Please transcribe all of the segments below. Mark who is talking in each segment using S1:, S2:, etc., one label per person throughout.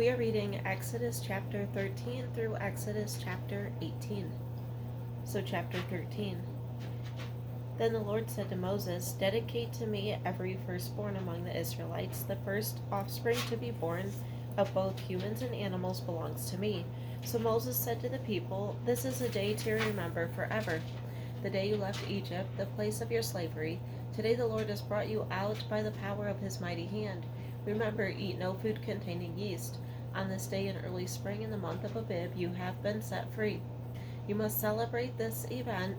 S1: We are reading Exodus chapter 13 through Exodus chapter 18. So, chapter 13. Then the Lord said to Moses, "Dedicate to me every firstborn among the Israelites. The first offspring to be born of both humans and animals belongs to me." So Moses said to the people, "This is a day to remember forever. The day you left Egypt, the place of your slavery. Today the Lord has brought you out by the power of his mighty hand. Remember, eat no food containing yeast. On this day in early spring in the month of Abib, you have been set free. You must celebrate this event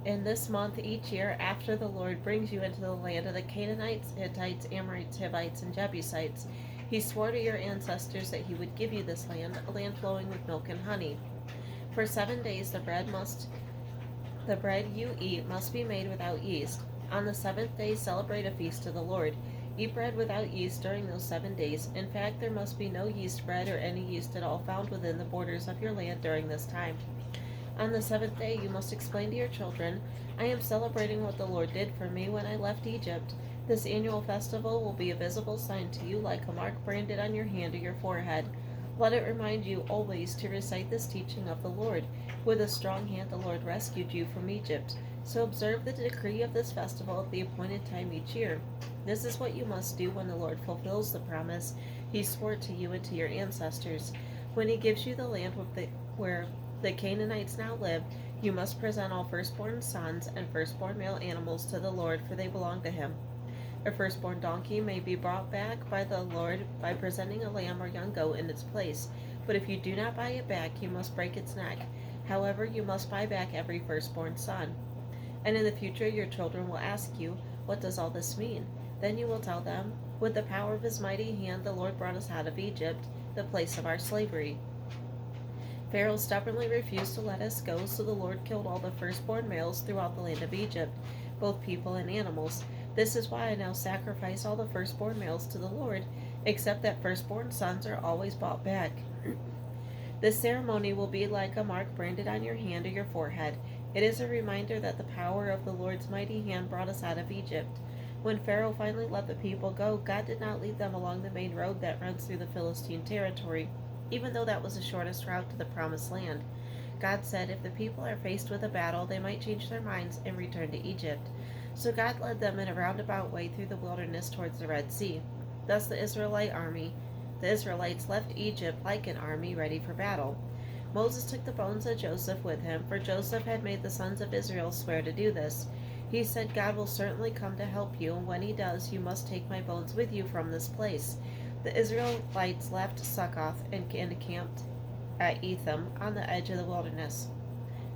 S1: in this month each year after the Lord brings you into the land of the Canaanites, Hittites, Amorites, Hivites, and Jebusites. He swore to your ancestors that he would give you this land, a land flowing with milk and honey. For 7 days the bread you eat must be made without yeast. On the seventh day celebrate a feast to the Lord. Eat bread without yeast during those 7 days. In fact, there must be no yeast bread or any yeast at all found within the borders of your land during this time. On the seventh day you must explain to your children, I am celebrating what the Lord did for me when I left Egypt. This annual festival will be a visible sign to you like a mark branded on your hand or your forehead. Let it remind you always to recite this teaching of the Lord. With a strong hand the Lord rescued you from Egypt. So observe the decree of this festival at the appointed time each year. This is what you must do when the Lord fulfills the promise he swore to you and to your ancestors. When he gives you the land where the Canaanites now live, you must present all firstborn sons and firstborn male animals to the Lord, for they belong to him. A firstborn donkey may be brought back by the Lord by presenting a lamb or young goat in its place, but if you do not buy it back, you must break its neck. However, you must buy back every firstborn son. And in the future your children will ask you, what does all this mean? Then you will tell them, with the power of his mighty hand the Lord brought us out of Egypt, the place of our slavery. Pharaoh stubbornly refused to let us go, so the Lord killed all the firstborn males throughout the land of Egypt, both people and animals. This is why I now sacrifice all the firstborn males to the Lord, except that firstborn sons are always bought back. This ceremony will be like a mark branded on your hand or your forehead. It is a reminder that the power of the Lord's mighty hand brought us out of Egypt. When Pharaoh finally let the people go, God did not lead them along the main road that runs through the Philistine territory, even though that was the shortest route to the promised land. God said if the people are faced with a battle, they might change their minds and return to Egypt. So God led them in a roundabout way through the wilderness towards the Red Sea. Thus the Israelites left Egypt like an army ready for battle. Moses took the bones of Joseph with him, for Joseph had made the sons of Israel swear to do this. He said, God will certainly come to help you, and when he does, you must take my bones with you from this place. The Israelites left Succoth and encamped at Etham on the edge of the wilderness.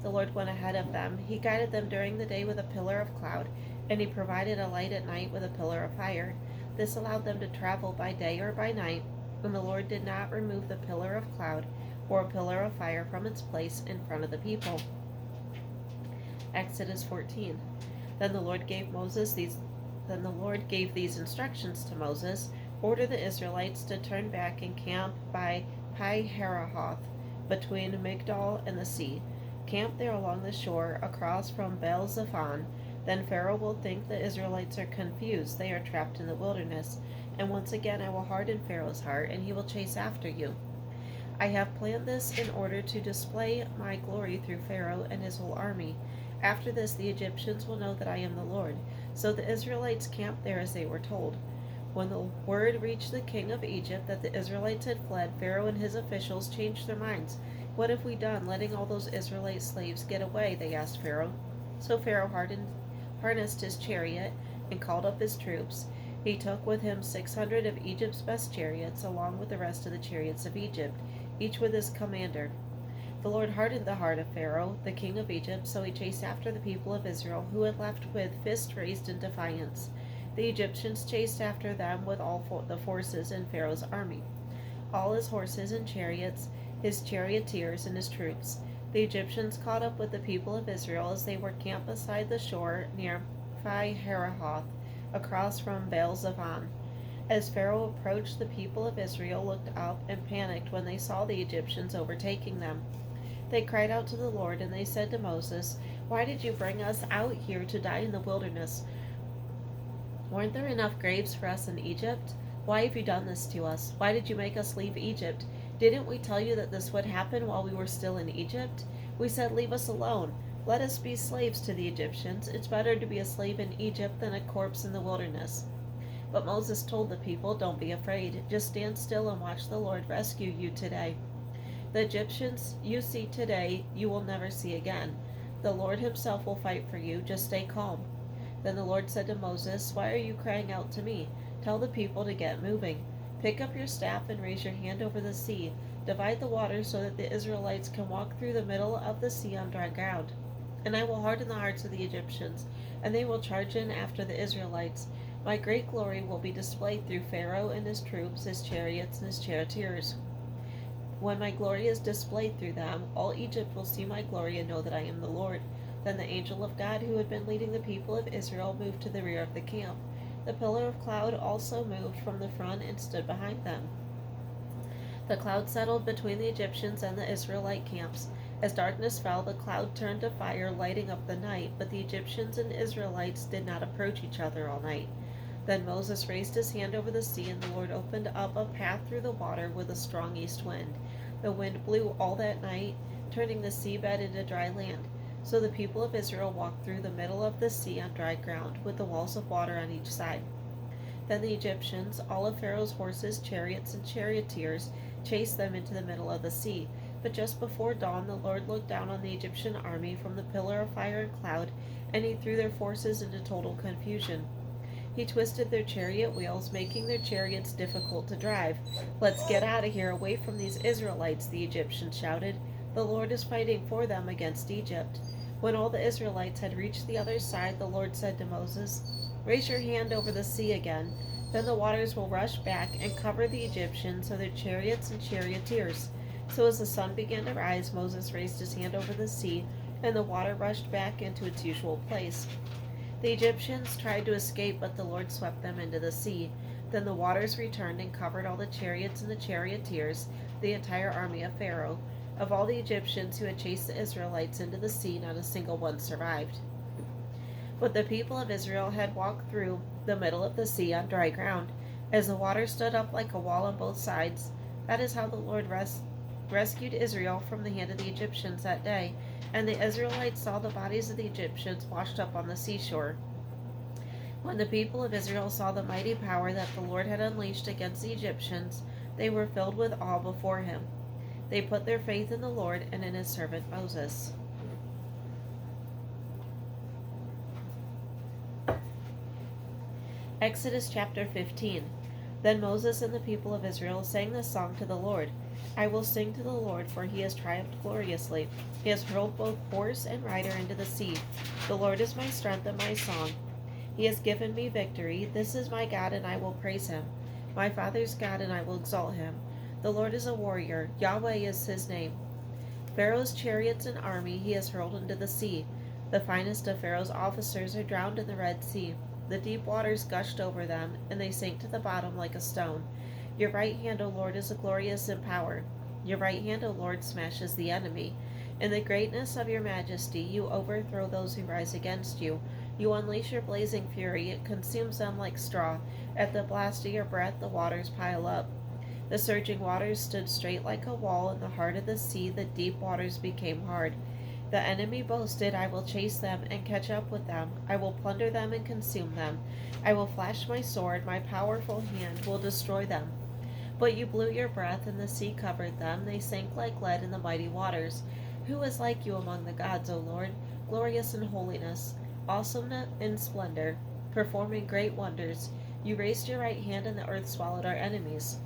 S1: The Lord went ahead of them. He guided them during the day with a pillar of cloud, and he provided a light at night with a pillar of fire. This allowed them to travel by day or by night, and the Lord did not remove the pillar of cloud or a pillar of fire from its place in front of the people. Exodus 14. Then the Lord gave these instructions to Moses. Order the Israelites to turn back and camp by Pi-hahiroth, between Migdol and the sea. Camp there along the shore, across from Baal-zephon. Then Pharaoh will think the Israelites are confused, they are trapped in the wilderness, and once again I will harden Pharaoh's heart, and he will chase after you. I have planned this in order to display my glory through Pharaoh and his whole army. After this, the Egyptians will know that I am the Lord. So the Israelites camped there as they were told. When the word reached the king of Egypt that the Israelites had fled, Pharaoh and his officials changed their minds. What have we done, letting all those Israelite slaves get away? They asked Pharaoh. So Pharaoh harnessed his chariot and called up his troops. He took with him 600 of Egypt's best chariots, along with the rest of the chariots of Egypt, each with his commander. The Lord hardened the heart of Pharaoh, the king of Egypt, so he chased after the people of Israel, who had left with fists raised in defiance. The Egyptians chased after them with all the forces in Pharaoh's army, all his horses and chariots, his charioteers and his troops. The Egyptians caught up with the people of Israel as they were camped beside the shore near Pi-hahiroth, across from Baal-zephon. As Pharaoh approached, the people of Israel looked up and panicked when they saw the Egyptians overtaking them. They cried out to the Lord, and they said to Moses, "Why did you bring us out here to die in the wilderness? Weren't there enough graves for us in Egypt? Why have you done this to us? Why did you make us leave Egypt? Didn't we tell you that this would happen while we were still in Egypt? We said, leave us alone. Let us be slaves to the Egyptians. It's better to be a slave in Egypt than a corpse in the wilderness. But Moses told the people, don't be afraid. Just stand still and watch the Lord rescue you today. The Egyptians you see today, you will never see again. The Lord himself will fight for you. Just stay calm. Then the Lord said to Moses, why are you crying out to me? Tell the people to get moving. Pick up your staff and raise your hand over the sea. Divide the waters so that the Israelites can walk through the middle of the sea on dry ground. And I will harden the hearts of the Egyptians, and they will charge in after the Israelites. My great glory will be displayed through Pharaoh and his troops, his chariots, and his charioteers. When my glory is displayed through them, all Egypt will see my glory and know that I am the Lord. Then the angel of God who had been leading the people of Israel moved to the rear of the camp. The pillar of cloud also moved from the front and stood behind them. The cloud settled between the Egyptians and the Israelite camps. As darkness fell, the cloud turned to fire, lighting up the night, but the Egyptians and Israelites did not approach each other all night. Then Moses raised his hand over the sea, and the Lord opened up a path through the water with a strong east wind. The wind blew all that night, turning the seabed into dry land. So the people of Israel walked through the middle of the sea on dry ground, with the walls of water on each side. Then the Egyptians, all of Pharaoh's horses, chariots, and charioteers, chased them into the middle of the sea. But just before dawn, the Lord looked down on the Egyptian army from the pillar of fire and cloud, and he threw their forces into total confusion. He twisted their chariot wheels, making their chariots difficult to drive. Let's get out of here, away from these Israelites, the Egyptians shouted. The Lord is fighting for them against Egypt. When all the Israelites had reached the other side, the Lord said to Moses, raise your hand over the sea again. Then the waters will rush back and cover the Egyptians, so their chariots and charioteers. So as the sun began to rise, Moses raised his hand over the sea, and the water rushed back into its usual place. The Egyptians tried to escape, but the Lord swept them into the sea. Then the waters returned and covered all the chariots and the charioteers, the entire army of Pharaoh. Of all the Egyptians who had chased the Israelites into the sea, not a single one survived. But the people of Israel had walked through the middle of the sea on dry ground, as the water stood up like a wall on both sides. That is how the Lord rescued Israel from the hand of the Egyptians that day. And the Israelites saw the bodies of the Egyptians washed up on the seashore. When the people of Israel saw the mighty power that the Lord had unleashed against the Egyptians, they were filled with awe before him. They put their faith in the Lord and in his servant Moses. Exodus chapter 15. Then Moses and the people of Israel sang this song to the Lord. I will sing to the Lord, for he has triumphed gloriously. He has hurled both horse and rider into the sea. The Lord is my strength and my song. He has given me victory. This is my God, and I will praise him. My father's God, and I will exalt him. The Lord is a warrior. Yahweh is his name. Pharaoh's chariots and army he has hurled into the sea. The finest of Pharaoh's officers are drowned in the Red Sea. The deep waters gushed over them, and they sank to the bottom like a stone. Your right hand, O Lord, is glorious in power. Your right hand, O Lord, smashes the enemy. In the greatness of your majesty, you overthrow those who rise against you. You unleash your blazing fury. It consumes them like straw. At the blast of your breath, the waters pile up. The surging waters stood straight like a wall. In the heart of the sea, the deep waters became hard. The enemy boasted, I will chase them and catch up with them. I will plunder them and consume them. I will flash my sword. My powerful hand will destroy them. But you blew your breath, and the sea covered them. They sank like lead in the mighty waters. Who is like you among the gods, O Lord? Glorious in holiness, awesome in splendor, performing great wonders. You raised your right hand, and the earth swallowed our enemies.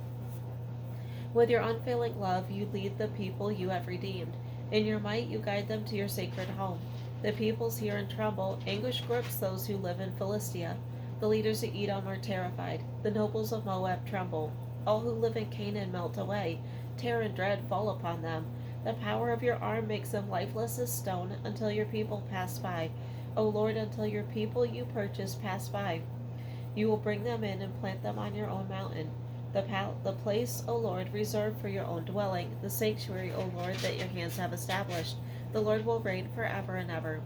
S1: With your unfailing love, you lead the people you have redeemed. In your might, you guide them to your sacred home. The peoples hear and tremble. Anguish grips those who live in Philistia. The leaders of Edom are terrified. The nobles of Moab tremble. All who live in Canaan melt away. Terror and dread fall upon them. The power of your arm makes them lifeless as stone until your people pass by. O Lord, until your people you purchase pass by. You will bring them in and plant them on your own mountain. The place, O Lord, reserved for your own dwelling, the sanctuary, O Lord, that your hands have established. The Lord will reign forever and ever.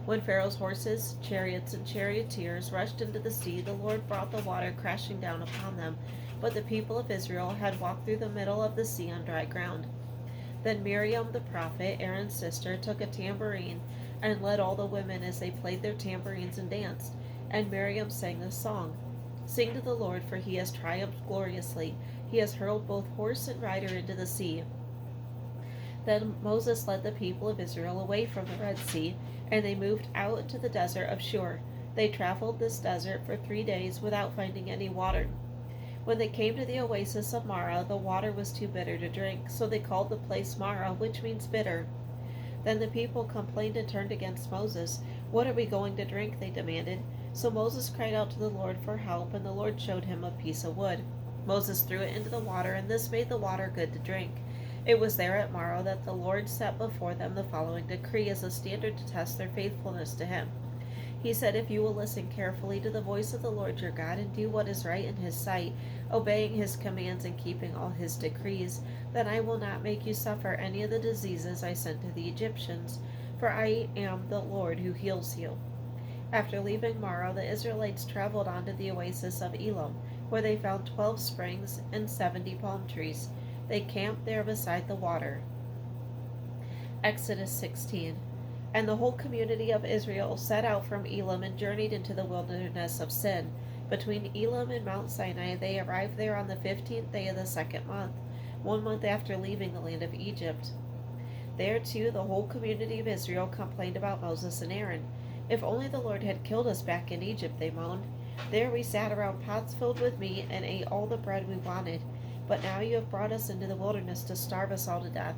S1: When Pharaoh's horses, chariots, and charioteers rushed into the sea, the Lord brought the water crashing down upon them. but the people of Israel had walked through the middle of the sea on dry ground. Then Miriam the prophet, Aaron's sister, took a tambourine and led all the women as they played their tambourines and danced. And Miriam sang this song: Sing to the Lord, for he has triumphed gloriously. He has hurled both horse and rider into the sea. Then Moses led the people of Israel away from the Red Sea, and they moved out into the desert of Shur. They traveled this desert for 3 days without finding any water. When they came to the oasis of Marah, the water was too bitter to drink, so they called the place Marah, which means bitter. Then the people complained and turned against Moses. What are we going to drink? They demanded. So Moses cried out to the Lord for help, and the Lord showed him a piece of wood. Moses threw it into the water, and this made the water good to drink. It was there at Marah that the Lord set before them the following decree as a standard to test their faithfulness to him. He said, If you will listen carefully to the voice of the Lord your God and do what is right in his sight, obeying his commands and keeping all his decrees, then I will not make you suffer any of the diseases I sent to the Egyptians, for I am the Lord who heals you. After leaving Marah, the Israelites traveled on to the oasis of Elim, where they found 12 springs and 70 palm trees. They camped there beside the water. Exodus 16. And the whole community of Israel set out from Elim and journeyed into the wilderness of Sin. Between Elim and Mount Sinai, they arrived there on the 15th day of the 2nd month, 1 month after leaving the land of Egypt. There, too, the whole community of Israel complained about Moses and Aaron. If only the Lord had killed us back in Egypt, they moaned. There we sat around pots filled with meat and ate all the bread we wanted. But now you have brought us into the wilderness to starve us all to death.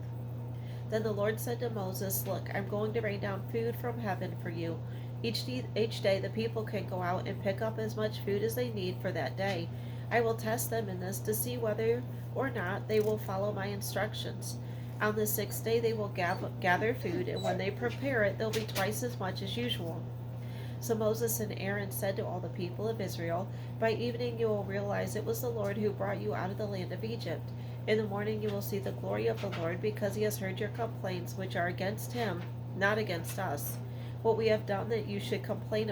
S1: Then the Lord said to Moses, Look, I'm going to rain down food from heaven for you. Each day the people can go out and pick up as much food as they need for that day. I will test them in this to see whether or not they will follow my instructions. On the 6th day they will gather food, and when they prepare it, there'll be twice as much as usual. So Moses and Aaron said to all the people of Israel, By evening you will realize it was the Lord who brought you out of the land of Egypt. In the morning you will see the glory of the Lord, because he has heard your complaints, which are against him, not against us. What have we done that you should complain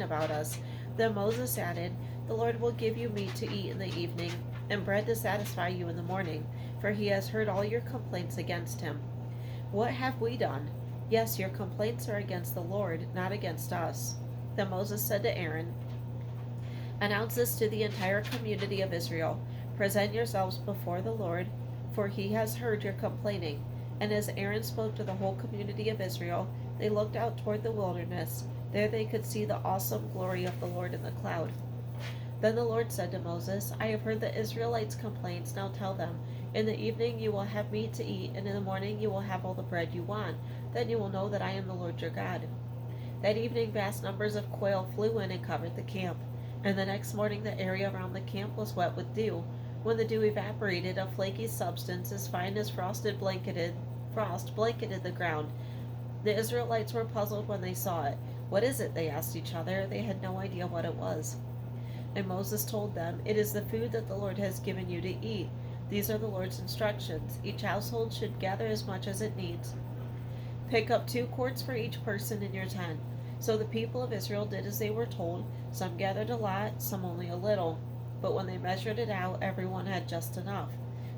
S1: about us? Then Moses added, The Lord will give you meat to eat in the evening, and bread to satisfy you in the morning, for he has heard all your complaints against him. What have we done? Yes, your complaints are against the Lord, not against us. Then Moses said to Aaron, Announce this to the entire community of Israel. Present yourselves before the Lord, for he has heard your complaining. And as Aaron spoke to the whole community of Israel, they looked out toward the wilderness. There they could see the awesome glory of the Lord in the cloud. Then the Lord said to Moses, I have heard the Israelites' complaints. Now tell them, In the evening you will have meat to eat, and in the morning you will have all the bread you want. Then you will know that I am the Lord your God. That evening vast numbers of quail flew in and covered the camp. And the next morning the area around the camp was wet with dew. When the dew evaporated, a flaky substance as fine as frost blanketed the ground. The Israelites were puzzled when they saw it. What is it? They asked each other. They had no idea what it was. And Moses told them, It is the food that the Lord has given you to eat. These are the Lord's instructions. Each household should gather as much as it needs. Pick up 2 quarts for each person in your tent. So the people of Israel did as they were told. Some gathered a lot, some only a little. But when they measured it out, everyone had just enough.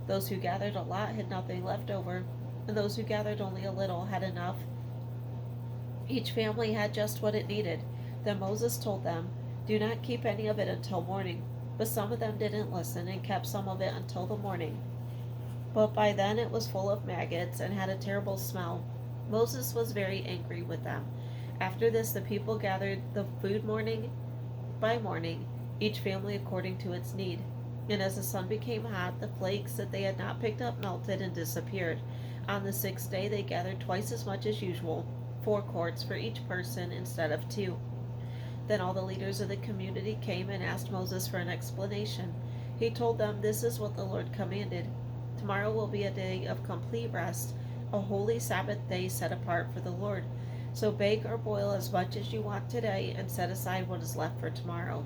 S1: Those who gathered a lot had nothing left over, and those who gathered only a little had enough. Each family had just what it needed. Then Moses told them, Do not keep any of it until morning. But some of them didn't listen and kept some of it until the morning. But by then it was full of maggots and had a terrible smell. Moses was very angry with them. After this the people gathered the food morning by morning, each family according to its need. And as the sun became hot, the flakes that they had not picked up melted and disappeared. On the 6th day they gathered twice as much as usual, 4 quarts for each person instead of 2. Then all the leaders of the community came and asked Moses for an explanation. He told them, This is what the Lord commanded. Tomorrow will be a day of complete rest, a holy Sabbath day set apart for the Lord. So bake or boil as much as you want today and set aside what is left for tomorrow.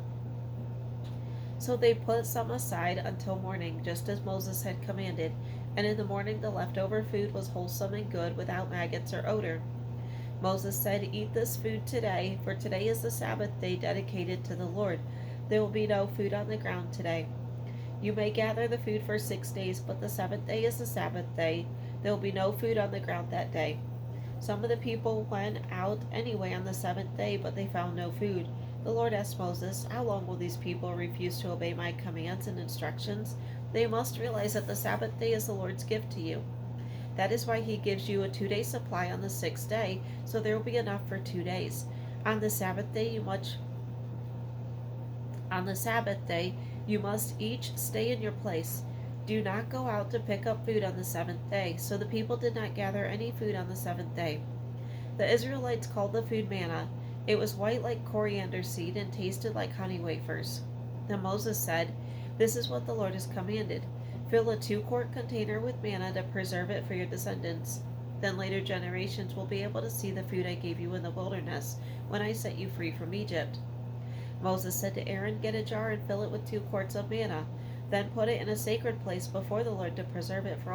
S1: So they put some aside until morning, just as Moses had commanded, and in the morning the leftover food was wholesome and good, without maggots or odor. Moses said, Eat this food today, for today is the Sabbath day dedicated to the Lord. There will be no food on the ground today. You may gather the food for 6 days, but the seventh day is the Sabbath day. There will be no food on the ground that day. Some of the people went out anyway on the seventh day, but they found no food. The Lord asked Moses, "How long will these people refuse to obey my commands and instructions? They must realize that the Sabbath day is the Lord's gift to you. That is why he gives you a 2-day supply on the sixth day, so there will be enough for 2 days. On the Sabbath day you must each stay in your place. Do not go out to pick up food on the seventh day." So the people did not gather any food on the seventh day. The Israelites called the food manna. It was white like coriander seed and tasted like honey wafers. Then Moses said, "This is what the Lord has commanded. Fill a 2-quart container with manna to preserve it for your descendants. Then later generations will be able to see the food I gave you in the wilderness when I set you free from Egypt." Moses said to Aaron, "Get a jar and fill it with 2 quarts of manna. Then put it in a sacred place before the Lord to preserve it for